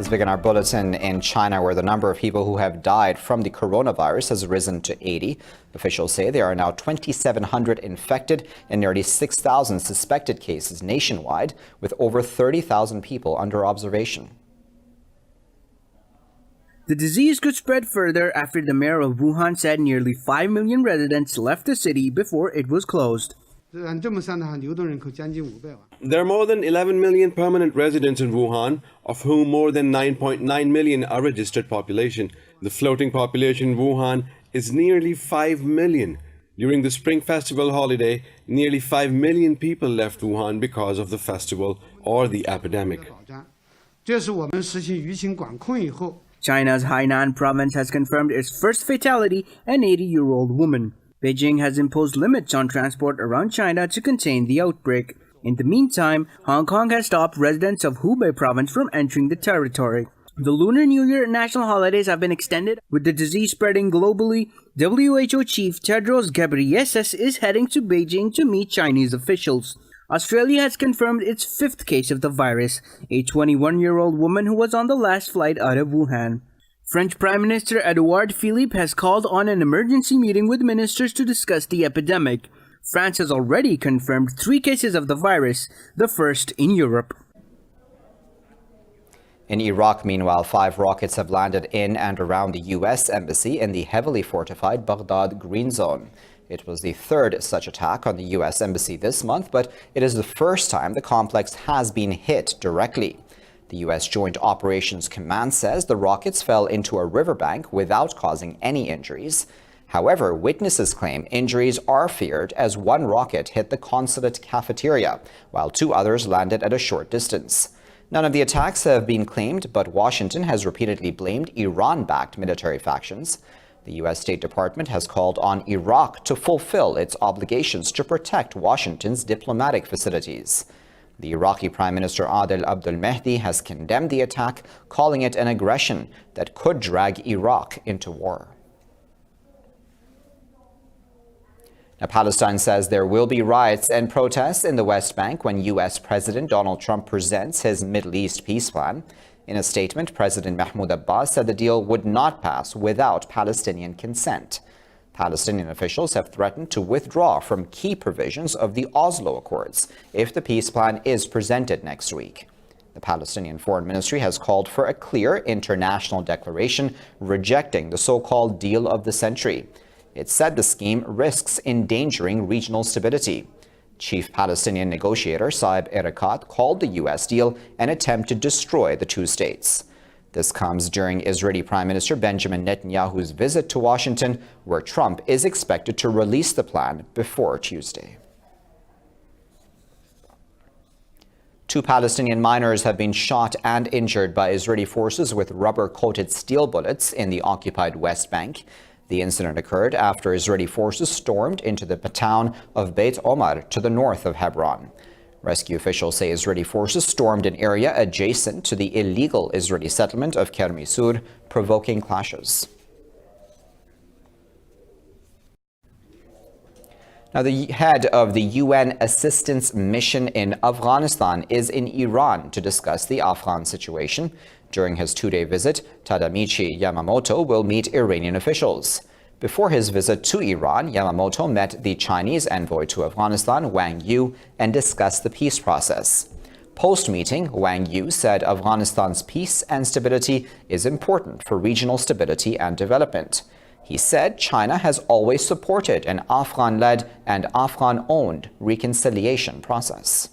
Let's begin our bulletin in China, where the number of people who have died from the coronavirus has risen to 80. Officials say there are now 2,700 infected and nearly 6,000 suspected cases nationwide, with over 30,000 people under observation. The disease could spread further after the mayor of Wuhan said nearly 5 million residents left the city before it was closed. There are more than 11 million permanent residents in Wuhan, of whom more than 9.9 million are registered population. The floating population in Wuhan is nearly 5 million. During the Spring Festival holiday, nearly 5 million people left Wuhan because of the festival or the epidemic. China's Hainan province has confirmed its first fatality, an 80-year-old woman. Beijing has imposed limits on transport around China to contain the outbreak. In the meantime, Hong Kong has stopped residents of Hubei province from entering the territory. The Lunar New Year and national holidays have been extended, with the disease spreading globally. WHO Chief Tedros Ghebreyesus is heading to Beijing to meet Chinese officials. Australia has confirmed its fifth case of the virus, a 21-year-old woman who was on the last flight out of Wuhan. French Prime Minister Edouard Philippe has called on an emergency meeting with ministers to discuss the epidemic. France has already confirmed 3 cases of the virus, the first in Europe. In Iraq, meanwhile, 5 rockets have landed in and around the U.S. Embassy in the heavily fortified Baghdad Green Zone. It was the 3rd such attack on the U.S. Embassy this month, but it is the first time the complex has been hit directly. The U.S. Joint Operations Command says the rockets fell into a riverbank without causing any injuries. However, witnesses claim injuries are feared as one rocket hit the consulate cafeteria, while 2 others landed at a short distance. None of the attacks have been claimed, but Washington has repeatedly blamed Iran-backed military factions. The U.S. State Department has called on Iraq to fulfill its obligations to protect Washington's diplomatic facilities. The Iraqi Prime Minister Adel Abdul Mahdi has condemned the attack, calling it an aggression that could drag Iraq into war. Now, Palestine says there will be riots and protests in the West Bank when U.S. President Donald Trump presents his Middle East peace plan. In a statement, President Mahmoud Abbas said the deal would not pass without Palestinian consent. Palestinian officials have threatened to withdraw from key provisions of the Oslo Accords if the peace plan is presented next week. The Palestinian Foreign Ministry has called for a clear international declaration rejecting the so-called deal of the century. It said the scheme risks endangering regional stability. Chief Palestinian negotiator Saeb Erekat called the U.S. deal an attempt to destroy the 2 states. This comes during Israeli Prime Minister Benjamin Netanyahu's visit to Washington, where Trump is expected to release the plan before Tuesday. 2 Palestinian miners have been shot and injured by Israeli forces with rubber-coated steel bullets in the occupied West Bank. The incident occurred after Israeli forces stormed into the town of Beit Omar to the north of Hebron. Rescue officials say Israeli forces stormed an area adjacent to the illegal Israeli settlement of Kermi Sur, provoking clashes. Now, the head of the UN assistance mission in Afghanistan is in Iran to discuss the Afghan situation. During his 2-day visit, Tadamichi Yamamoto will meet Iranian officials. Before his visit to Iran, Yamamoto met the Chinese envoy to Afghanistan, Wang Yu, and discussed the peace process. Post-meeting, Wang Yu said Afghanistan's peace and stability is important for regional stability and development. He said China has always supported an Afghan-led and Afghan-owned reconciliation process.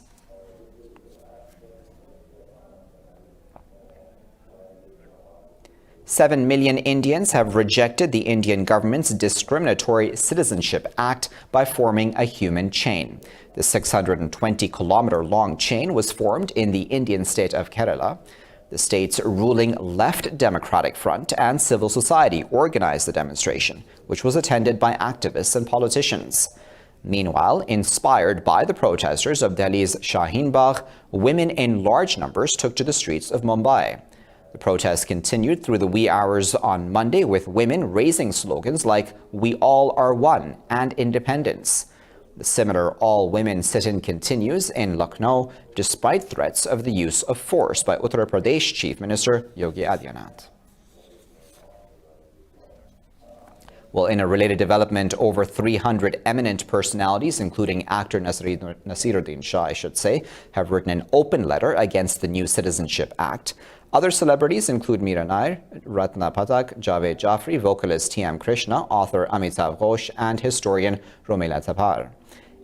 Seven million Indians have rejected the Indian government's discriminatory Citizenship Act by forming a human chain. The 620-kilometer-long chain was formed in the Indian state of Kerala. The state's ruling Left Democratic Front and civil society organized the demonstration, which was attended by activists and politicians. Meanwhile, inspired by the protesters of Delhi's Shaheen Bagh, women in large numbers took to the streets of Mumbai. The protests continued through the wee hours on Monday, with women raising slogans like "We all are one" and "Independence." The similar all-women sit-in continues in Lucknow despite threats of the use of force by Uttar Pradesh Chief Minister Yogi Adityanath. Well, in a related development, over 300 eminent personalities, including actor Nasiruddin Shah, have written an open letter against the new Citizenship Act. Other celebrities include Meera Nair, Ratna Pathak, Javed Jafri, vocalist T.M. Krishna, author Amitav Ghosh, and historian Romila Thapar.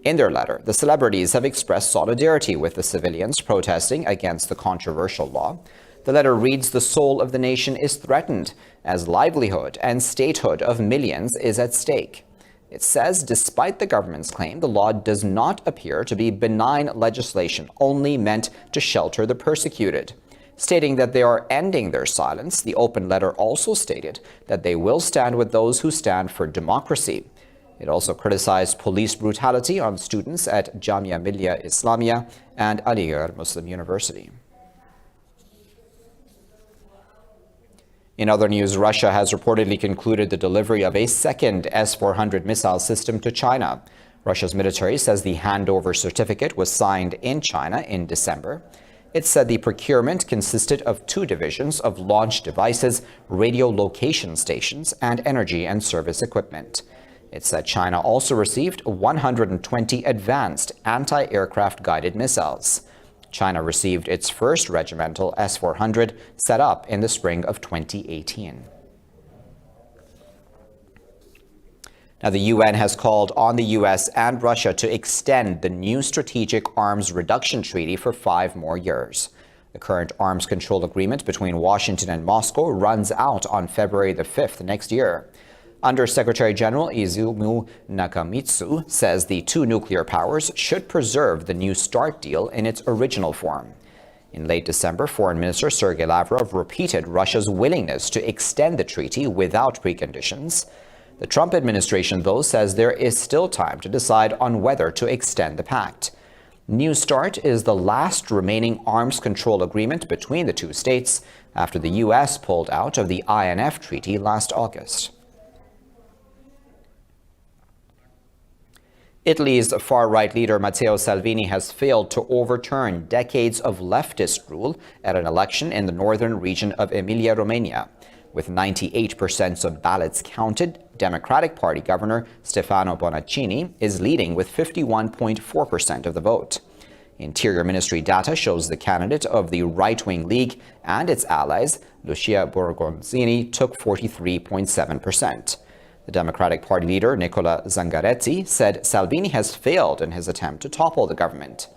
In their letter, the celebrities have expressed solidarity with the civilians protesting against the controversial law. The letter reads, "The soul of the nation is threatened as livelihood and statehood of millions is at stake." It says, despite the government's claim, the law does not appear to be benign legislation only meant to shelter the persecuted. Stating that they are ending their silence, the open letter also stated that they will stand with those who stand for democracy. It also criticized police brutality on students at Jamia Millia Islamia and Aligarh Muslim University. In other news, Russia has reportedly concluded the delivery of a second S-400 missile system to China. Russia's military says the handover certificate was signed in China in December. It said the procurement consisted of 2 divisions of launch devices, radio location stations, and energy and service equipment. It said China also received 120 advanced anti-aircraft guided missiles. China received its first regimental S-400 set up in the spring of 2018. Now, the UN has called on the U.S. and Russia to extend the new Strategic Arms Reduction Treaty for 5 more years. The current arms control agreement between Washington and Moscow runs out on February the 5th next year. Under-Secretary General Izumu Nakamitsu says the 2 nuclear powers should preserve the New START deal in its original form. In late December, Foreign Minister Sergei Lavrov repeated Russia's willingness to extend the treaty without preconditions. The Trump administration, though, says there is still time to decide on whether to extend the pact. New START is the last remaining arms control agreement between the 2 states after the U.S. pulled out of the INF treaty last August. Italy's far-right leader Matteo Salvini has failed to overturn decades of leftist rule at an election in the northern region of Emilia-Romagna. With 98% of ballots counted, Democratic Party Governor Stefano Bonaccini is leading with 51.4% of the vote. Interior Ministry data shows the candidate of the right-wing League and its allies, Lucia Borgonzini, took 43.7%. The Democratic Party leader, Nicola Zangaretti, said Salvini has failed in his attempt to topple the government.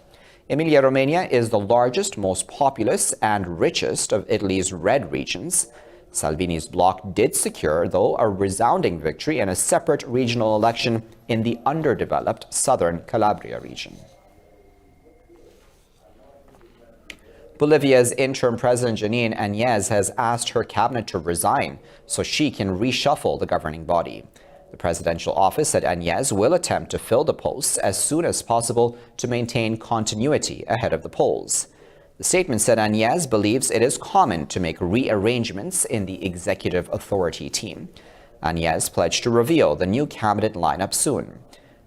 Emilia-Romagna is the largest, most populous, and richest of Italy's red regions. Salvini's bloc did secure, though, a resounding victory in a separate regional election in the underdeveloped southern Calabria region. Bolivia's interim president Janine Áñez has asked her cabinet to resign so she can reshuffle the governing body. The presidential office said Áñez will attempt to fill the posts as soon as possible to maintain continuity ahead of the polls. The statement said Áñez believes it is common to make rearrangements in the executive authority team. Áñez pledged to reveal the new cabinet lineup soon.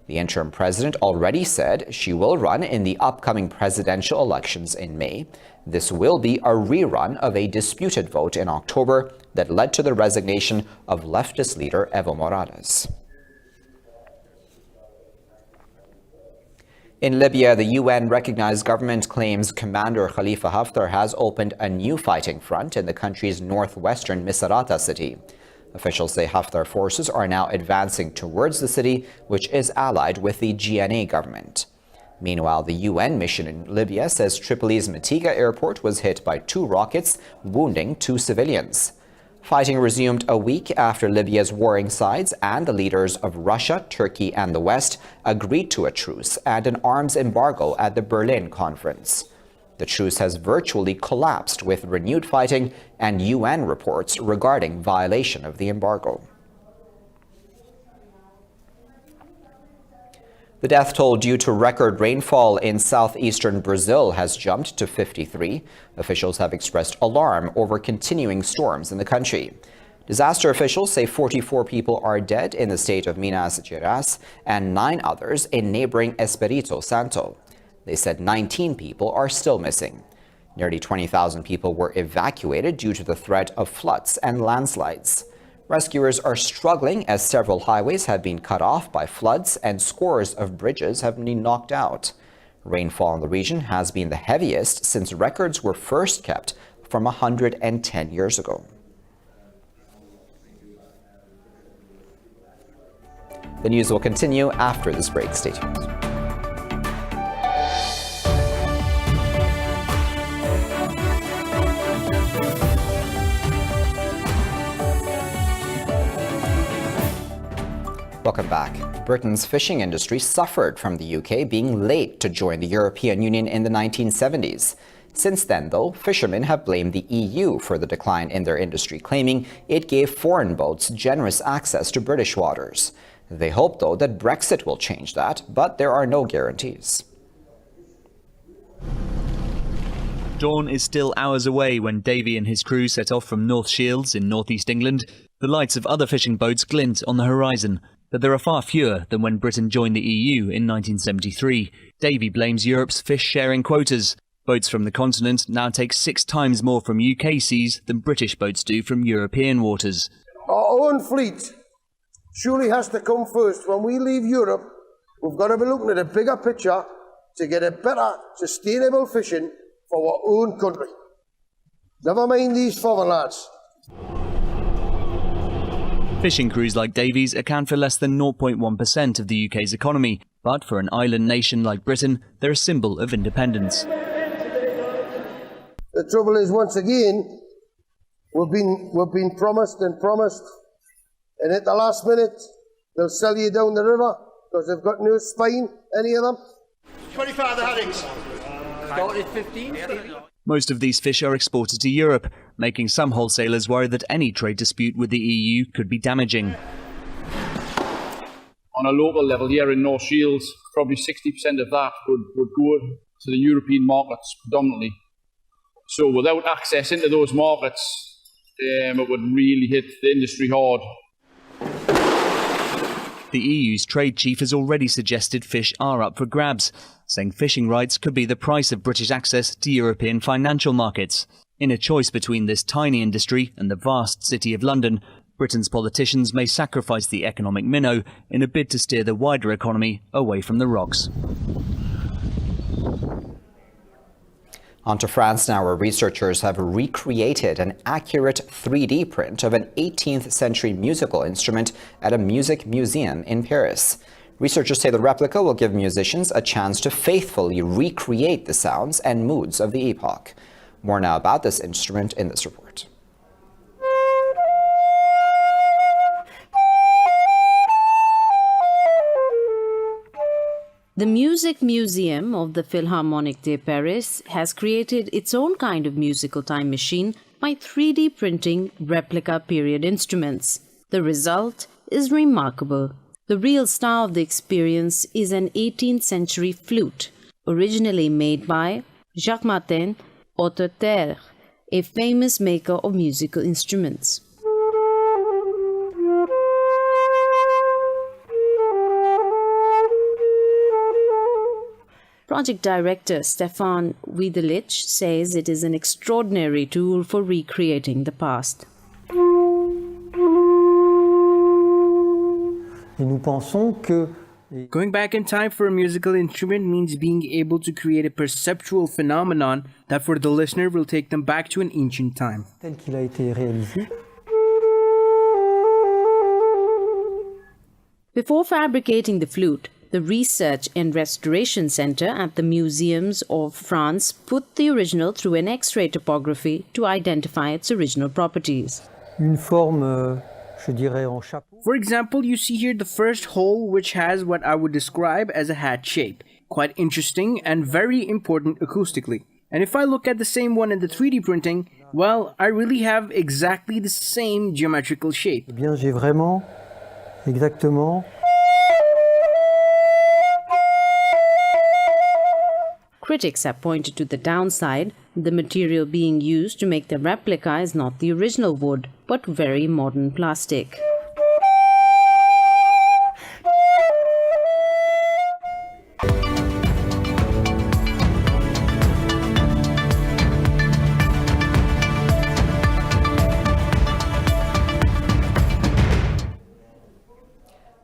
The interim president already said she will run in the upcoming presidential elections in May. This will be a rerun of a disputed vote in October that led to the resignation of leftist leader Evo Morales. In Libya, the UN-recognized government claims Commander Khalifa Haftar has opened a new fighting front in the country's northwestern Misrata city. Officials say Haftar forces are now advancing towards the city, which is allied with the GNA government. Meanwhile, the UN mission in Libya says Tripoli's Mitiga airport was hit by 2 rockets, wounding 2 civilians. Fighting resumed a week after Libya's warring sides and the leaders of Russia, Turkey, and the West agreed to a truce and an arms embargo at the Berlin conference. The truce has virtually collapsed with renewed fighting and UN reports regarding violation of the embargo. The death toll due to record rainfall in southeastern Brazil has jumped to 53. Officials have expressed alarm over continuing storms in the country. Disaster officials say 44 people are dead in the state of Minas Gerais and 9 others in neighboring Espírito Santo. They said 19 people are still missing. Nearly 20,000 people were evacuated due to the threat of floods and landslides. Rescuers are struggling as several highways have been cut off by floods and scores of bridges have been knocked out. Rainfall in the region has been the heaviest since records were first kept from 110 years ago. The news will continue after this break. Stay tuned. Welcome back. Britain's fishing industry suffered from the UK being late to join the European Union in the 1970s. Since then, though, fishermen have blamed the EU for the decline in their industry, claiming it gave foreign boats generous access to British waters. They hope, though, that Brexit will change that, but there are no guarantees. Dawn is still hours away when Davy and his crew set off from North Shields in northeast England. The lights of other fishing boats glint on the horizon, but there are far fewer than when Britain joined the EU in 1973. Davy blames Europe's fish-sharing quotas. Boats from the continent now take 6 times more from UK seas than British boats do from European waters. Our own fleet surely has to come first. When we leave Europe, we've got to be looking at a bigger picture to get a better, sustainable fishing for our own country. Never mind these foreign lads. Fishing crews like Davies account for less than 0.1% of the UK's economy, but for an island nation like Britain, they're a symbol of independence. The trouble is, once again, we've been promised and promised, and at the last minute, they'll sell you down the river because they've got no spine, any of them. 25 the headings. Started 15. Most of these fish are exported to Europe, making some wholesalers worry that any trade dispute with the EU could be damaging. On a local level here in North Shields, probably 60% of that would go to the European markets predominantly. So without access into those markets, it would really hit the industry hard. The EU's trade chief has already suggested fish are up for grabs, saying fishing rights could be the price of British access to European financial markets. In a choice between this tiny industry and the vast city of London, Britain's politicians may sacrifice the economic minnow in a bid to steer the wider economy away from the rocks. On to France now, where researchers have recreated an accurate 3D print of an 18th century musical instrument at a music museum in Paris. Researchers say the replica will give musicians a chance to faithfully recreate the sounds and moods of the epoch. More now about this instrument in this report. The Music Museum of the Philharmonique de Paris has created its own kind of musical time machine by 3D printing replica period instruments. The result is remarkable. The real star of the experience is an 18th century flute, originally made by Jacques-Martin Hauteterre, a famous maker of musical instruments. Project director Stefan Wiedelich says it is an extraordinary tool for recreating the past. Going back in time for a musical instrument means being able to create a perceptual phenomenon that for the listener will take them back to an ancient time. Before fabricating the flute, the Research and Restoration Center at the Museums of France put the original through an X-ray topography to identify its original properties. For example, you see here the first hole, which has what I would describe as a hat shape. Quite interesting and very important acoustically. And if I look at the same one in the 3D printing, well, I really have exactly the same geometrical shape. Critics have pointed to the downside. The material being used to make the replica is not the original wood, but very modern plastic.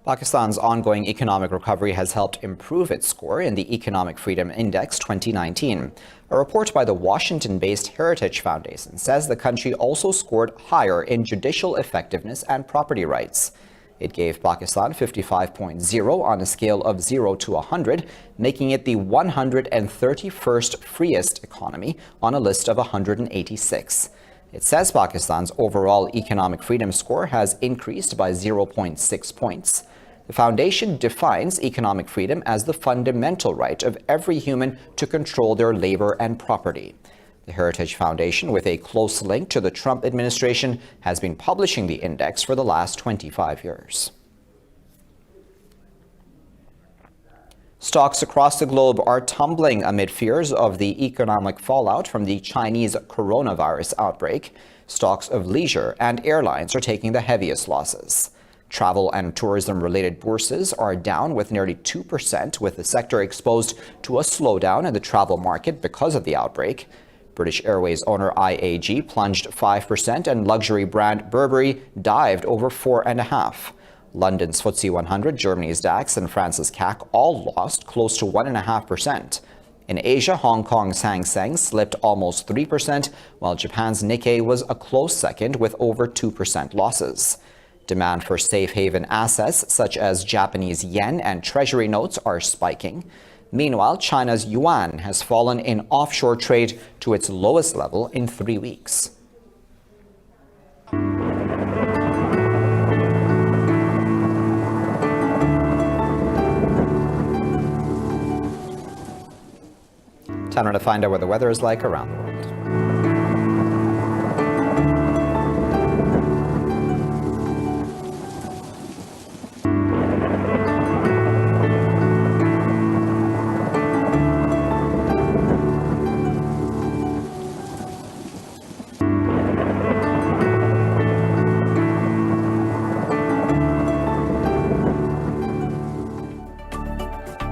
Pakistan's ongoing economic recovery has helped improve its score in the Economic Freedom Index 2019. A report by the Washington-based Heritage Foundation says the country also scored higher in judicial effectiveness and property rights. It gave Pakistan 55.0 on a scale of 0 to 100, making it the 131st freest economy on a list of 186. It says Pakistan's overall economic freedom score has increased by 0.6 points. The foundation defines economic freedom as the fundamental right of every human to control their labor and property. The Heritage Foundation, with a close link to the Trump administration, has been publishing the index for the last 25 years. Stocks across the globe are tumbling amid fears of the economic fallout from the Chinese coronavirus outbreak. Stocks of leisure and airlines are taking the heaviest losses. Travel and tourism-related bourses are down with nearly 2%, with the sector exposed to a slowdown in the travel market because of the outbreak. British Airways owner IAG plunged 5%, and luxury brand Burberry dived over 4.5%. London's FTSE 100, Germany's DAX, and France's CAC all lost close to 1.5%. In Asia, Hong Kong's Hang Seng slipped almost 3%, while Japan's Nikkei was a close second with over 2% losses. Demand for safe haven assets such as Japanese yen and treasury notes are spiking. Meanwhile, China's yuan has fallen in offshore trade to its lowest level in 3 weeks. Time to find out what the weather is like around the world.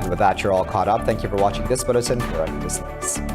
With that, you're all caught up. Thank you for watching this bulletin. Here are the listeners.